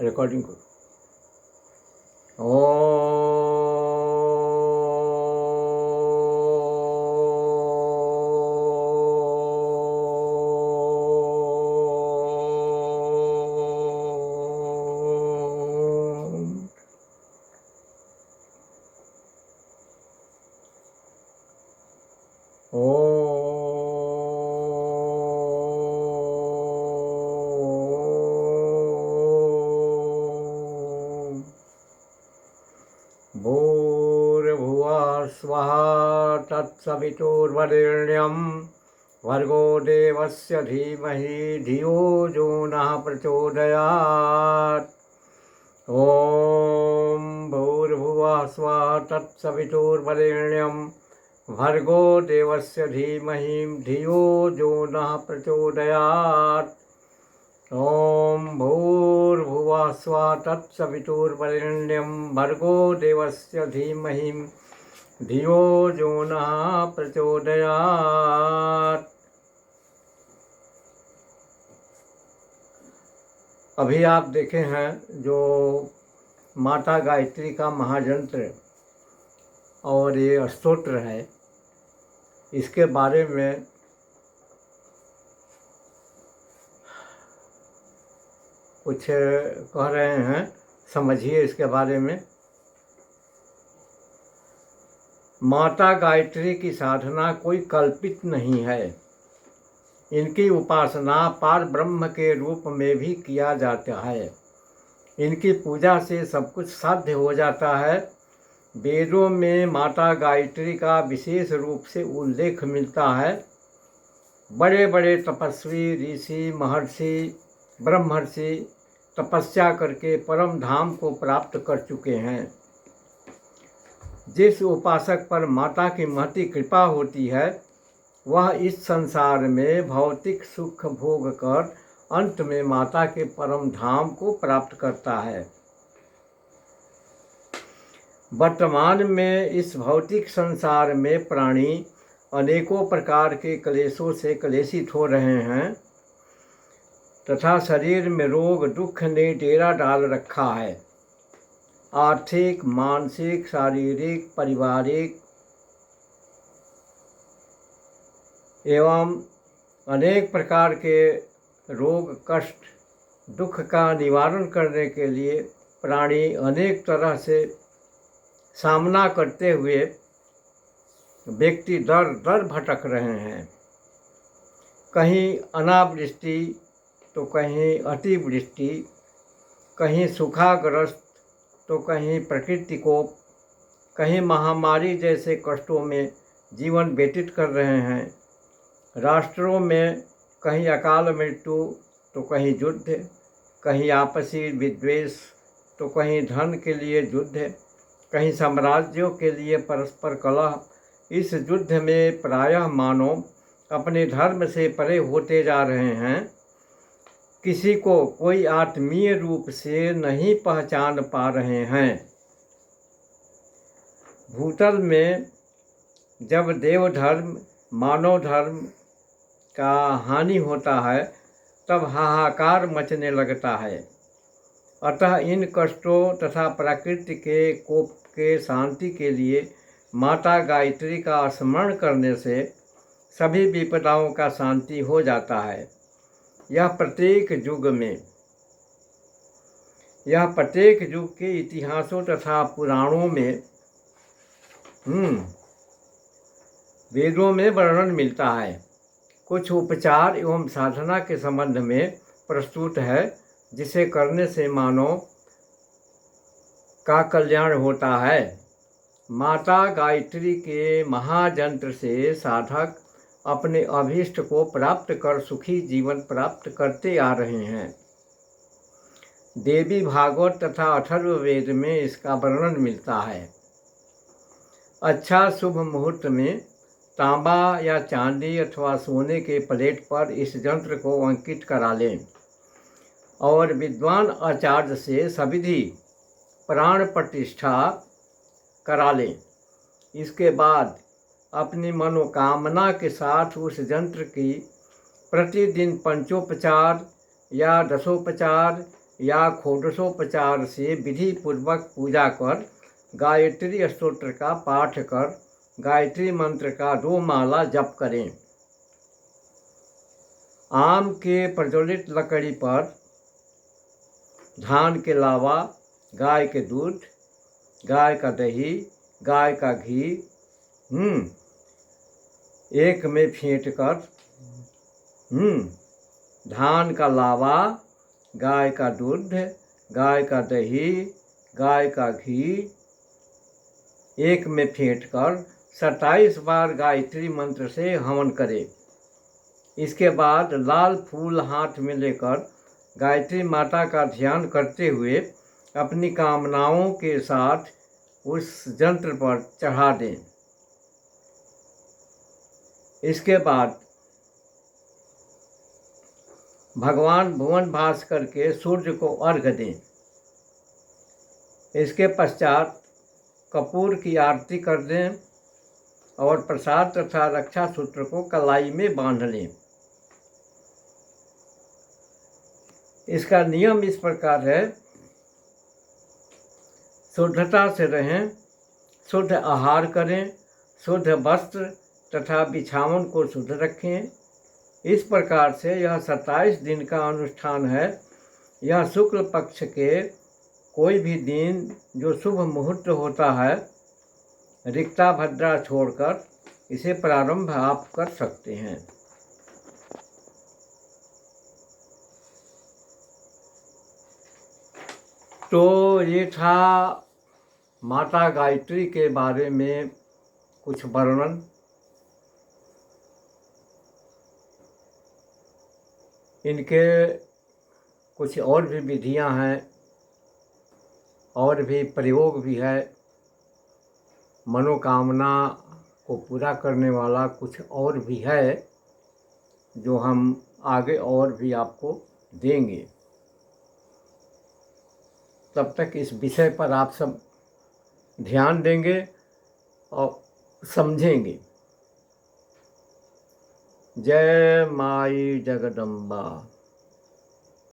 Recording करो। ओम भूर्भुवः स्वः तत्सवितुर्वरेण्यं भर्गो देवस्य धीमहि धियो यो नः प्रचोदयात्। ॐ भूर्भुवः स्वः तत्सवितुर्वरेण्यं भर्गो देवस्य धीमहि धियो यो नः प्रचोदयात्। ॐ भूर्भुवः स्वः तत्सवितुर्वरेण्यं भर्गो देवस्य धीमहि धियो यो नः प्रचोदयात्। अभी आप देखे हैं जो माता गायत्री का महायंत्र और ये स्तोत्र है, इसके बारे में कुछ कह रहे हैं, समझिए इसके बारे में। माता गायत्री की साधना कोई कल्पित नहीं है। इनकी उपासना पार ब्रह्म के रूप में भी किया जाता है। इनकी पूजा से सब कुछ साध्य हो जाता है। वेदों में माता गायत्री का विशेष रूप से उल्लेख मिलता है। बड़े बड़े तपस्वी ऋषि महर्षि ब्रह्मर्षि तपस्या करके परम धाम को प्राप्त कर चुके हैं। जिस उपासक पर माता की महती कृपा होती है वह इस संसार में भौतिक सुख भोग कर अंत में माता के परम धाम को प्राप्त करता है। वर्तमान में इस भौतिक संसार में प्राणी अनेकों प्रकार के क्लेशों से क्लेशित हो रहे हैं तथा शरीर में रोग दुख ने डेरा डाल रखा है। आर्थिक, मानसिक, शारीरिक, पारिवारिक एवं अनेक प्रकार के रोग कष्ट दुख का निवारण करने के लिए प्राणी अनेक तरह से सामना करते हुए व्यक्ति दर दर भटक रहे हैं। कहीं अनावृष्टि तो कहीं अतिवृष्टि, कहीं सूखाग्रस्त तो कहीं प्रकृति कोप, कहीं महामारी जैसे कष्टों में जीवन व्यतीत कर रहे हैं। राष्ट्रों में कहीं अकाल मृत्यु तो कहीं युद्ध, कहीं आपसी विद्वेष तो कहीं धन के लिए युद्ध, कहीं साम्राज्यों के लिए परस्पर कलह। इस युद्ध में प्रायः मानव अपने धर्म से परे होते जा रहे हैं। किसी को कोई आत्मीय रूप से नहीं पहचान पा रहे हैं। भूतल में जब देव धर्म मानव धर्म का हानि होता है तब हाहाकार मचने लगता है। अतः इन कष्टों तथा प्रकृति के कोप के शांति के लिए माता गायत्री का स्मरण करने से सभी विपदाओं का शांति हो जाता है। यह प्रत्येक युग के इतिहासों तथा पुराणों में वेदों में वर्णन मिलता है। कुछ उपचार एवं साधना के संबंध में प्रस्तुत है जिसे करने से मानव का कल्याण होता है। माता गायत्री के महायंत्र से साधक अपने अभीष्ट को प्राप्त कर सुखी जीवन प्राप्त करते आ रहे हैं। देवी भागवत तथा अथर्ववेद में इसका वर्णन मिलता है। अच्छा शुभ मुहूर्त में तांबा या चांदी अथवा सोने के प्लेट पर इस यंत्र को अंकित करा लें और विद्वान आचार्य से सविधि प्राण प्रतिष्ठा करा लें। इसके बाद अपनी मनोकामना के साथ उस यंत्र की प्रतिदिन पंचोपचार या दशोपचार या षोडशोपचार से विधि पूर्वक पूजा कर गायत्री स्तोत्र का पाठ कर गायत्री मंत्र का 2 माला जप करें। आम के प्रज्वलित लकड़ी पर धान के लावा, गाय के दूध, गाय का दही, गाय का घी एक में फेंट कर धान का लावा, गाय का दूध, गाय का दही, गाय का घी एक में फेंट कर 27 बार गायत्री मंत्र से हवन करें। इसके बाद लाल फूल हाथ में लेकर गायत्री माता का ध्यान करते हुए अपनी कामनाओं के साथ उस यंत्र पर चढ़ा दें। इसके बाद भगवान भुवन भास्कर के सूर्य को अर्घ्य दें। इसके पश्चात कपूर की आरती कर दें और प्रसाद तथा रक्षा सूत्र को कलाई में बांध लें। इसका नियम इस प्रकार है, शुद्धता से रहें, शुद्ध आहार करें, शुद्ध वस्त्र तथा बिछावन को शुद्ध रखें। इस प्रकार से यह 27 दिन का अनुष्ठान है। यह शुक्ल पक्ष के कोई भी दिन जो शुभ मुहूर्त होता है, रिक्ता भद्रा छोड़कर इसे प्रारंभ आप कर सकते हैं। तो ये था माता गायत्री के बारे में कुछ वर्णन। इनके कुछ और भी विधियां हैं और भी प्रयोग भी है। मनोकामना को पूरा करने वाला कुछ और भी है जो हम आगे और भी आपको देंगे। तब तक इस विषय पर आप सब ध्यान देंगे और समझेंगे। जय माई जगदम्बा।